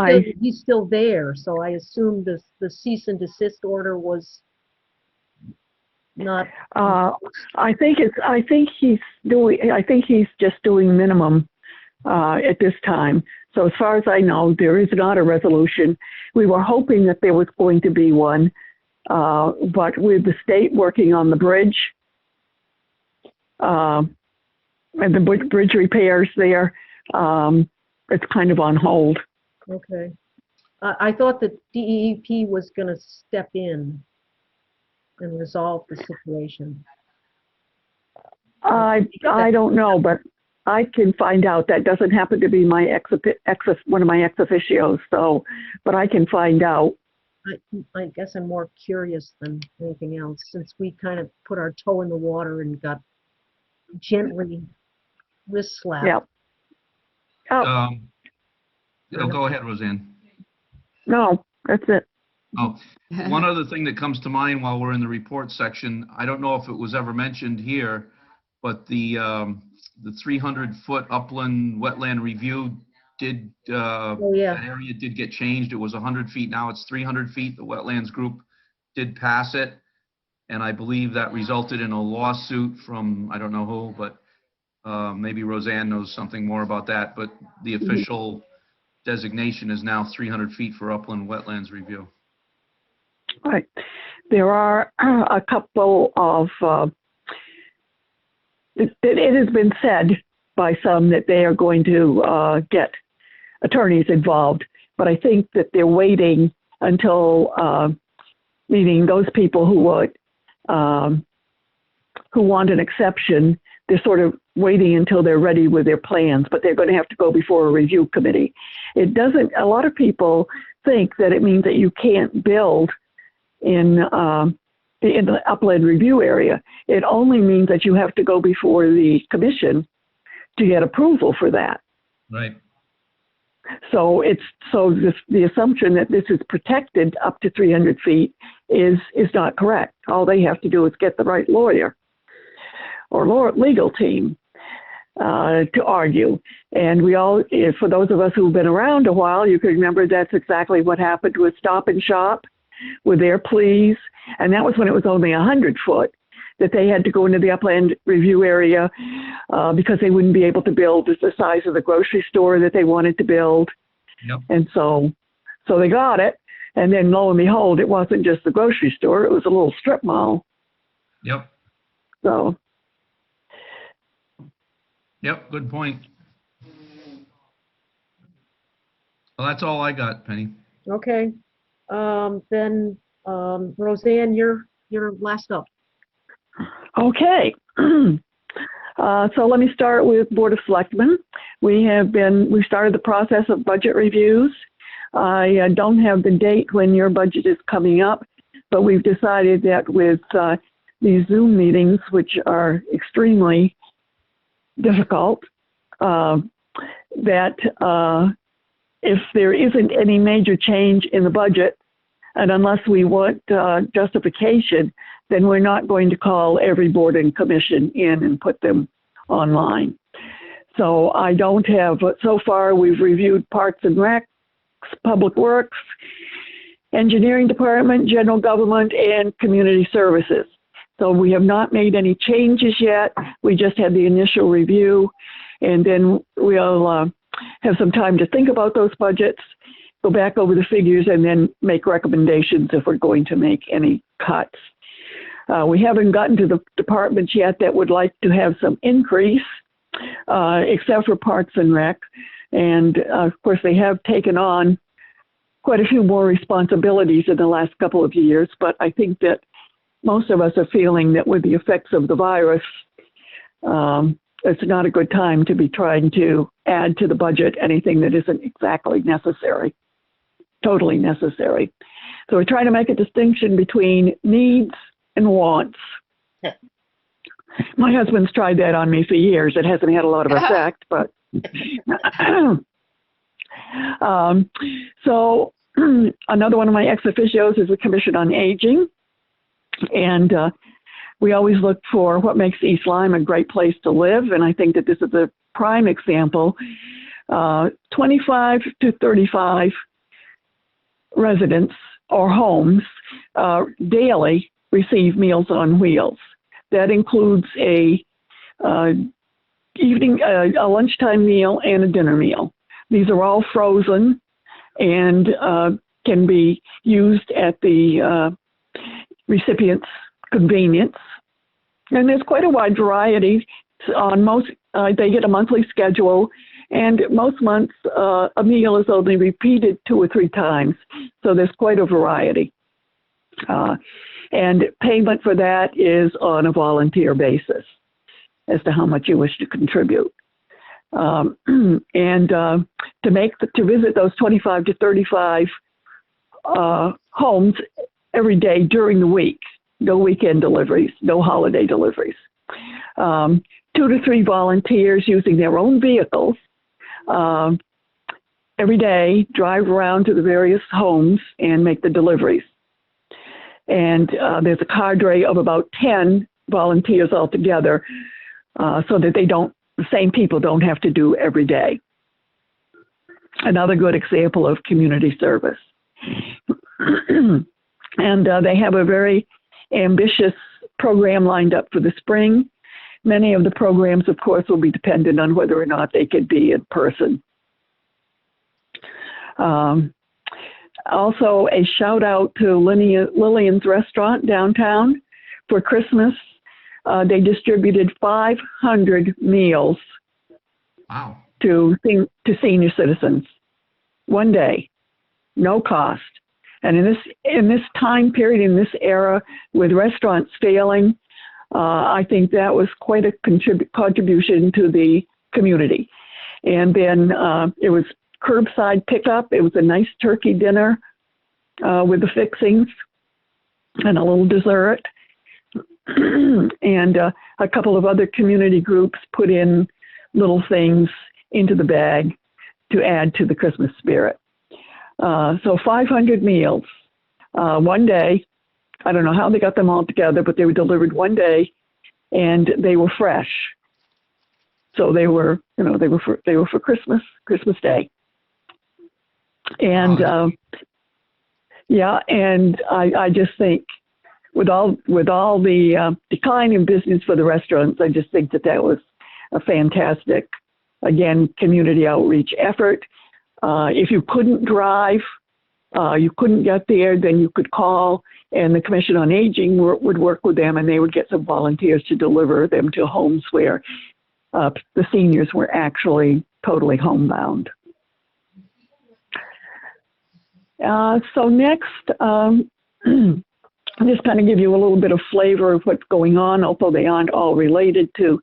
Speaker 1: he's still there, so I assume the cease and desist order was not.
Speaker 6: I think he's just doing minimum at this time. So as far as I know, there is not a resolution. We were hoping that there was going to be one, but with the state working on the bridge, and the bridge repairs there, it's kind of on hold.
Speaker 1: Okay. I thought that DEEP was going to step in and resolve the situation.
Speaker 6: I don't know, but I can find out. That doesn't happen to be my one of my ex officios, so, but I can find out.
Speaker 1: I guess I'm more curious than anything else, since we kind of put our toe in the water and got gently wrist slapped.
Speaker 6: Yeah. Oh,
Speaker 4: Go ahead, Roseanne.
Speaker 6: no, that's it.
Speaker 4: Oh, one other thing that comes to mind while we're in the report section, I don't know if it was ever mentioned here, but the 300-foot upland wetland review did,
Speaker 1: Oh, yeah.
Speaker 4: that area did get changed. It was 100 feet, now it's 300 feet. The wetlands group did pass it. And I believe that resulted in a lawsuit from, I don't know who, but maybe Roseanne knows something more about that. But the official designation is now 300 feet for upland wetlands review.
Speaker 6: Right. There are a couple of, it has been said by some that they are going to get attorneys involved, but I think that they're waiting until, meaning those people who want an exception, they're sort of waiting until they're ready with their plans, but they're going to have to go before a review committee. It doesn't, a lot of people think that it means that you can't build in the upland review area. It only means that you have to go before the commission to get approval for that.
Speaker 4: Right.
Speaker 6: So the assumption that this is protected up to 300 feet is not correct. All they have to do is get the right lawyer or legal team to argue. And we all, for those of us who've been around a while, you can remember that's exactly what happened with Stop and Shop with their pleas. And that was when it was only 100 foot that they had to go into the upland review area because they wouldn't be able to build the size of the grocery store that they wanted to build.
Speaker 4: Yep.
Speaker 6: And so they got it. And then lo and behold, it wasn't just the grocery store, it was a little strip mall.
Speaker 4: Yep.
Speaker 6: So.
Speaker 4: Yep, good point. Well, that's all I got, Penny.
Speaker 1: Okay. Then Roseanne, you're last up.
Speaker 6: Okay. So let me start with Board of Selectmen. We started the process of budget reviews. I don't have the date when your budget is coming up, but we've decided that with these Zoom meetings, which are extremely difficult, that if there isn't any major change in the budget, and unless we want justification, then we're not going to call every board and commission in and put them online. So I don't have, so far we've reviewed Parks and Recs, Public Works, Engineering Department, General Government, and Community Services. So we have not made any changes yet. We just had the initial review, and then we'll have some time to think about those budgets, go back over the figures, and then make recommendations if we're going to make any cuts. We haven't gotten to the departments yet that would like to have some increase, except for Parks and Rec. And of course, they have taken on quite a few more responsibilities in the last couple of years, but I think that most of us are feeling that with the effects of the virus, it's not a good time to be trying to add to the budget anything that isn't exactly necessary, totally necessary. So we're trying to make a distinction between needs and wants. My husband's tried that on me for years. It hasn't had a lot of effect, but so another one of my ex officios is the Commission on Aging. And we always look for what makes East Lyme a great place to live. And I think that this is a prime example. 25 to 35 residents or homes daily receive Meals on Wheels. That includes a lunchtime meal and a dinner meal. These are all frozen and can be used at the recipient's convenience. And there's quite a wide variety. On most, they get a monthly schedule, and most months a meal is only repeated 2 or 3 times. So there's quite a variety. And payment for that is on a volunteer basis as to how much you wish to contribute. To visit those 25 to 35 homes every day during the week. No weekend deliveries, no holiday deliveries. 2 to 3 volunteers using their own vehicles every day drive around to the various homes and make the deliveries. And there's a cadre of about 10 volunteers altogether, so that the same people don't have to do every day. Another good example of community service. And they have a very ambitious program lined up for the spring. Many of the programs, of course, will be dependent on whether or not they could be in person. Also, a shout out to Lillian's Restaurant downtown. For Christmas, they distributed 500 meals.
Speaker 4: Wow.
Speaker 6: To senior citizens. One day, no cost. And in this time period, in this era, with restaurants failing, I think that was quite a contribution to the community. And then it was curbside pickup. It was a nice turkey dinner with the fixings and a little dessert. And a couple of other community groups put in little things into the bag to add to the Christmas spirit. So 500 meals, one day. I don't know how they got them all together, but they were delivered one day, and they were fresh. So they were for Christmas Day. And yeah, and I just think with all the decline in business for the restaurants, I just think that was a fantastic, again, community outreach effort. If you couldn't drive, you couldn't get there, then you could call, and the Commission on Aging would work with them, and they would get some volunteers to deliver them to homes where the seniors were actually totally homebound. So next, I'll just kind of give you a little bit of flavor of what's going on, although they aren't all related to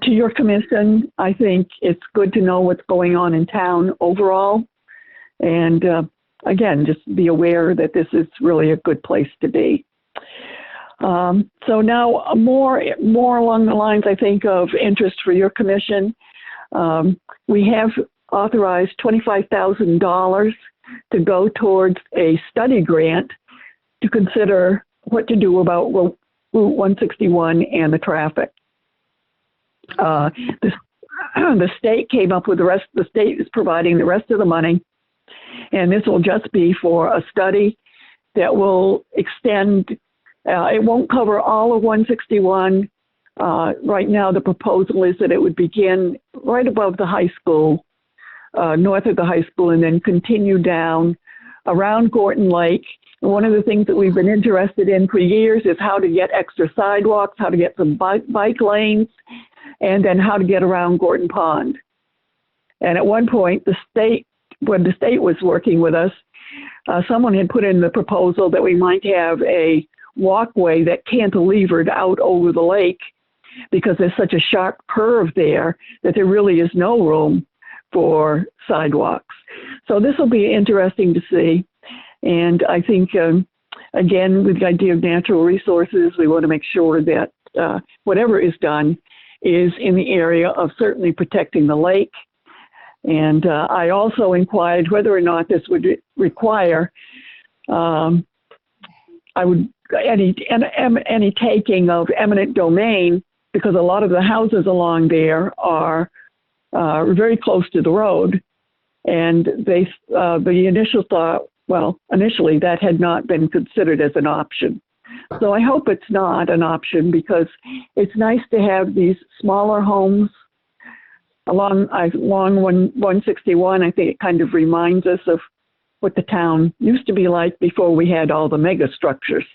Speaker 6: your commission. I think it's good to know what's going on in town overall. And again, just be aware that this is really a good place to be. So now more along the lines, I think, of interest for your commission. We have authorized $25,000 to go towards a study grant to consider what to do about Route 161 and the traffic. The state came up with the state is providing the rest of the money, and this will just be for a study that will extend. It won't cover all of 161. Right now, the proposal is that it would begin right above the high school, north of the high school, and then continue down around Gorton Lake. And one of the things that we've been interested in for years is how to get extra sidewalks, how to get some bike lanes, and then how to get around Gorton Pond. And at one point, when the state was working with us, someone had put in the proposal that we might have a walkway that cantilevered out over the lake, because there's such a sharp curve there that there really is no room for sidewalks. So this will be interesting to see. And I think, again, with the idea of natural resources, we want to make sure that whatever is done is in the area of certainly protecting the lake. And I also inquired whether or not this would require any taking of eminent domain, because a lot of the houses along there are very close to the road. And the initial thought, well, initially that had not been considered as an option. So I hope it's not an option, because it's nice to have these smaller homes along 161, I think it kind of reminds us of what the town used to be like before we had all the mega structures.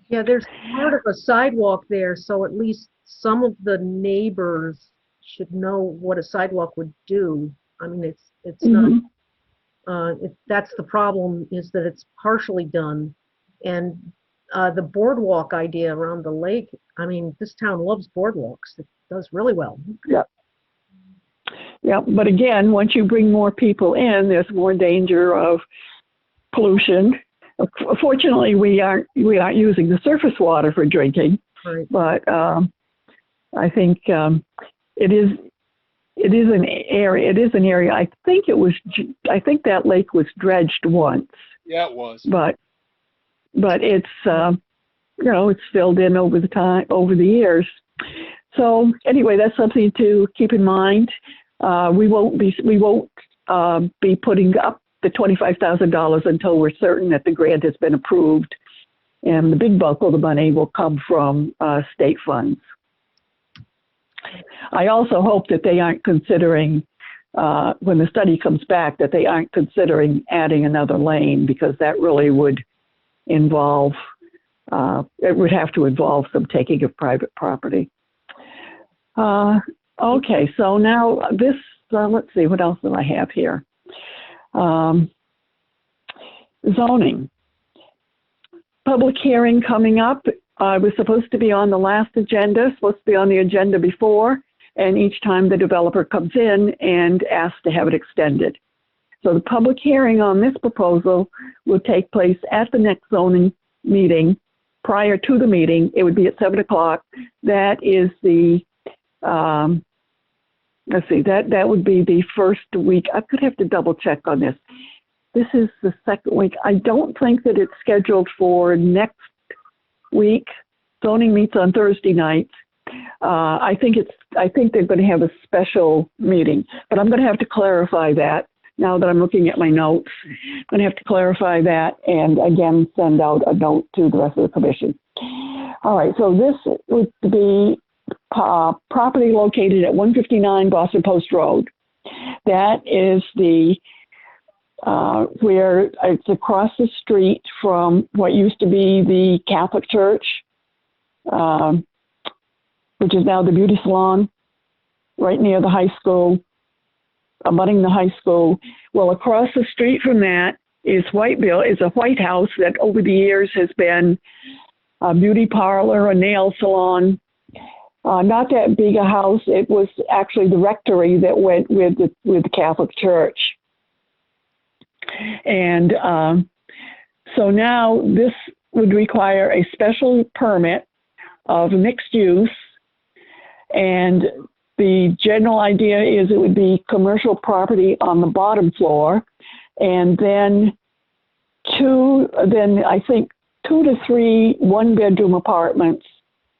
Speaker 1: Yeah, there's part of a sidewalk there, so at least some of the neighbors should know what a sidewalk would do. I mean, it's not, that's the problem, is that it's partially done. And the boardwalk idea around the lake, I mean, this town loves boardwalks. It does really well.
Speaker 6: Yeah. Yeah, but again, once you bring more people in, there's more danger of pollution. Fortunately, we aren't using the surface water for drinking,
Speaker 1: Right.
Speaker 6: but I think it is an area. It is an area. I think that lake was dredged once,
Speaker 2: Yeah, it was.
Speaker 6: but it's it's filled in over the years. So anyway, that's something to keep in mind. We won't be putting up the $25,000 until we're certain that the grant has been approved, and the big bulk of the money will come from state funds. I also hope that they aren't considering, when the study comes back, that they aren't considering adding another lane, because that really would involve, it would have to involve some taking of private property. Okay, so now this, let's see, what else do I have here? Zoning. Public hearing coming up. Was supposed to be on the last agenda, supposed to be on the agenda before, and each time the developer comes in and asks to have it extended. So the public hearing on this proposal will take place at the next zoning meeting. Prior to the meeting, it would be at 7 o'clock. That is the, let's see, that would be the first week. I could have to double check on this. This is the second week. I don't think that it's scheduled for next week. Zoning meets on Thursday nights. I think they're going to have a special meeting, but I'm going to have to clarify that now that I'm looking at my notes. I'm going to have to clarify that and again send out a note to the rest of the commission. All right, so this would be property located at 159 Boston Post Road. That is the where it's across the street from what used to be the Catholic Church, which is now the beauty salon, right near the high school, abutting the high school. Well, across the street from that is a White House that over the years has been a beauty parlor, a nail salon. Not that big a house. It was actually the rectory that went with the Catholic Church. And so now this would require a special permit of mixed use. And the general idea is it would be commercial property on the bottom floor. And then I think 2 to 3 one-bedroom apartments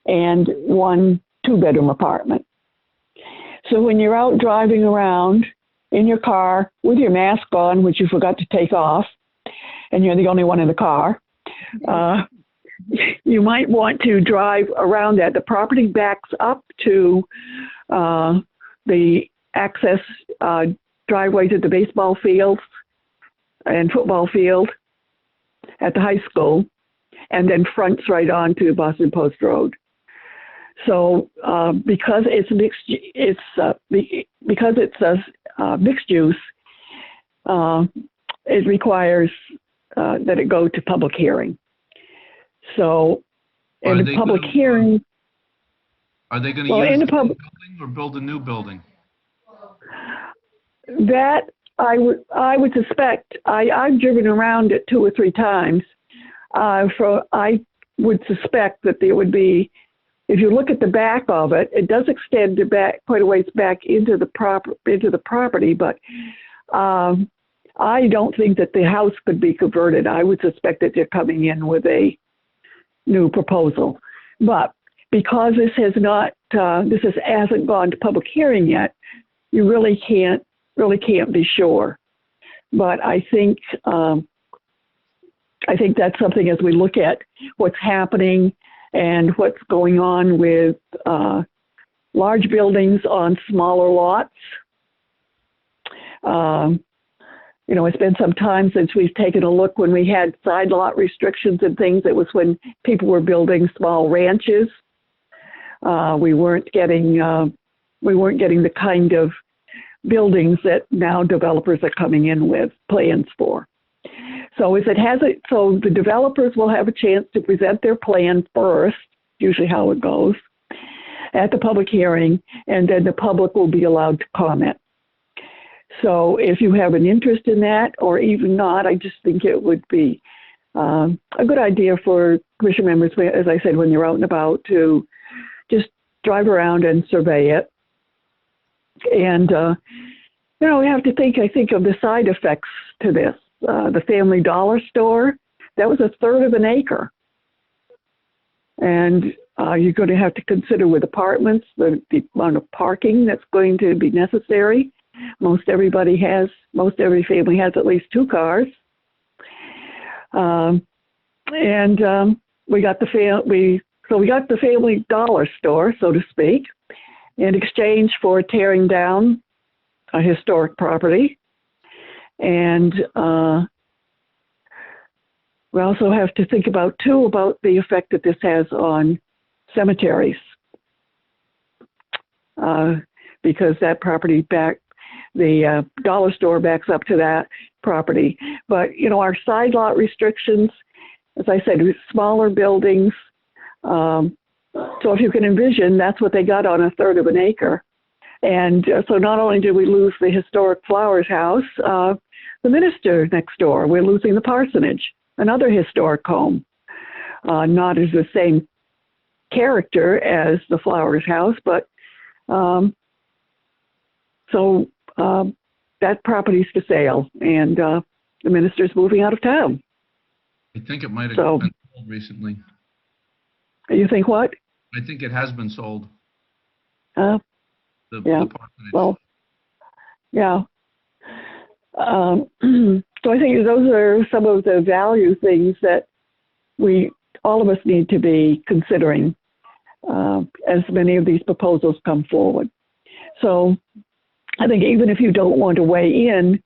Speaker 6: and 1 two-bedroom apartment. So when you're out driving around in your car with your mask on, which you forgot to take off, and you're the only one in the car, you might want to drive around that. The property backs up to the access driveway to the baseball fields and football field at the high school, and then fronts right on to Boston Post Road. So because it's mixed use, it requires that it go to public hearing. So in the public hearing,
Speaker 4: are they going to use the building or build a new building?
Speaker 6: That I would suspect. I've driven around it 2 or 3 times. I would suspect that there would be. If you look at the back of it, it does extend to back quite a ways back into the property, but I don't think that the house could be converted. I would suspect that they're coming in with a new proposal. But because this hasn't gone to public hearing yet, you really can't be sure. But I think that's something as we look at what's happening and what's going on with large buildings on smaller lots. You know, it's been some time since we've taken a look when we had side lot restrictions and things. It was when people were building small ranches. We weren't getting the kind of buildings that now developers are coming in with plans for. So so the developers will have a chance to present their plan first, usually how it goes, at the public hearing, and then the public will be allowed to comment. So if you have an interest in that, or even not, I just think it would be a good idea for commission members, as I said, when they're out and about, to just drive around and survey it. And, you know, we have to think, I think, of the side effects to this. The Family Dollar store, that was 1/3 of an acre. And you're going to have to consider with apartments, the amount of parking that's going to be necessary. Most every family has at least 2 cars. We got the Family Dollar store, so to speak, in exchange for tearing down a historic property. And we also have to think about the effect that this has on cemeteries. Because that property the dollar store backs up to that property. But, you know, our side lot restrictions, as I said, smaller buildings. So if you can envision, that's what they got on 1/3 of an acre. And so not only did we lose the historic Flowers house, the minister next door, we're losing the parsonage, another historic home. Not as the same character as the Flowers house, but that property's for sale, and the minister's moving out of town.
Speaker 4: I think it might have
Speaker 6: So-
Speaker 4: been sold recently.
Speaker 6: You think what?
Speaker 4: I think it has been sold.
Speaker 6: Yeah.
Speaker 4: The parsonage.
Speaker 6: Well, yeah. So I think those are some of the value things that all of us need to be considering as many of these proposals come forward. So I think even if you don't want to weigh in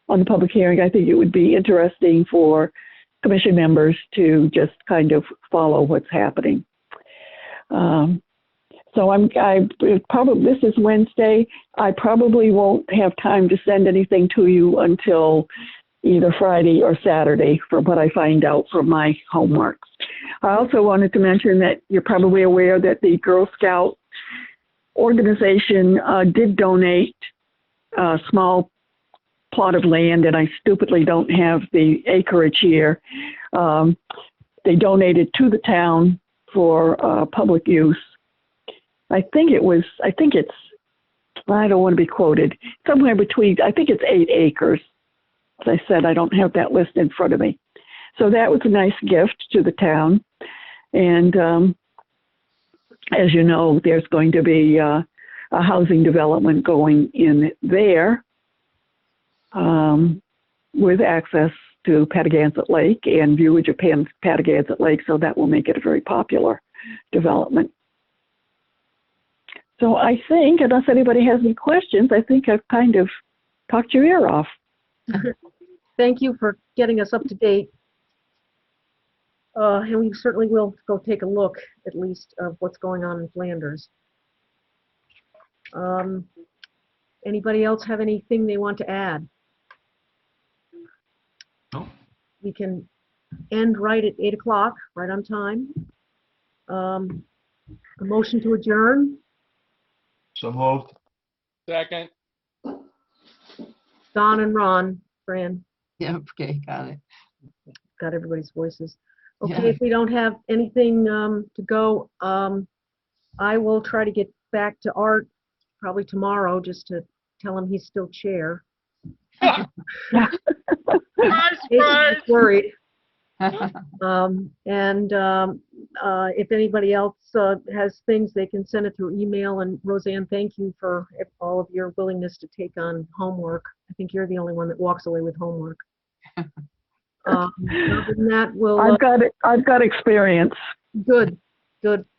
Speaker 6: on the public hearing, I think it would be interesting for commission members to just kind of follow what's happening. So this is Wednesday. I probably won't have time to send anything to you until either Friday or Saturday from what I find out from my homework. I also wanted to mention that you're probably aware that the Girl Scout organization did donate a small plot of land, and I stupidly don't have the acreage here. They donated to the town for public use. I don't want to be quoted, somewhere between, I think it's 8 acres. As I said, I don't have that list in front of me. So that was a nice gift to the town. And as you know, there's going to be a housing development going in there with access to Patagonia Lake and viewage of Patagonia Lake, so that will make it a very popular development. So I think, unless anybody has any questions, I think I've kind of talked your ear off.
Speaker 1: Thank you for getting us up to date. And we certainly will go take a look, at least, of what's going on in Flanders. Anybody else have anything they want to add?
Speaker 4: No.
Speaker 1: We can end right at 8 o'clock, right on time. A motion to adjourn.
Speaker 3: So moved.
Speaker 2: Second.
Speaker 1: Don and Ron, Fran,
Speaker 5: Yeah, okay, got it.
Speaker 1: got everybody's voices.
Speaker 5: Yeah.
Speaker 1: Okay, if we don't have anything to go, I will try to get back to Art probably tomorrow just to tell him he's still chair.
Speaker 2: Surprise,
Speaker 1: He's
Speaker 2: surprise.
Speaker 1: worried. If anybody else has things, they can send it through email. And Roseanne, thank you for all of your willingness to take on homework. I think you're the only one that walks away with homework. Other than that, we'll.
Speaker 6: I've got experience.
Speaker 1: Good.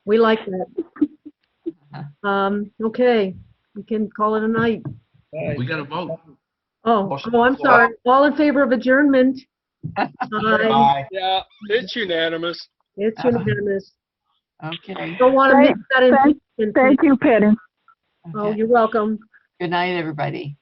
Speaker 1: We like that. Okay, we can call it a night.
Speaker 7: Right.
Speaker 4: We got to vote.
Speaker 1: Oh,
Speaker 3: Motion
Speaker 1: I'm
Speaker 3: to close.
Speaker 1: sorry. All in favor of adjournment? Aye.
Speaker 3: Aye.
Speaker 2: Yeah, it's unanimous.
Speaker 1: It's unanimous.
Speaker 5: Okay.
Speaker 1: Don't want to miss that
Speaker 6: Thank
Speaker 1: impeachment.
Speaker 6: Thank you, Penny.
Speaker 1: Oh,
Speaker 5: Okay.
Speaker 1: you're welcome.
Speaker 5: Good night, everybody.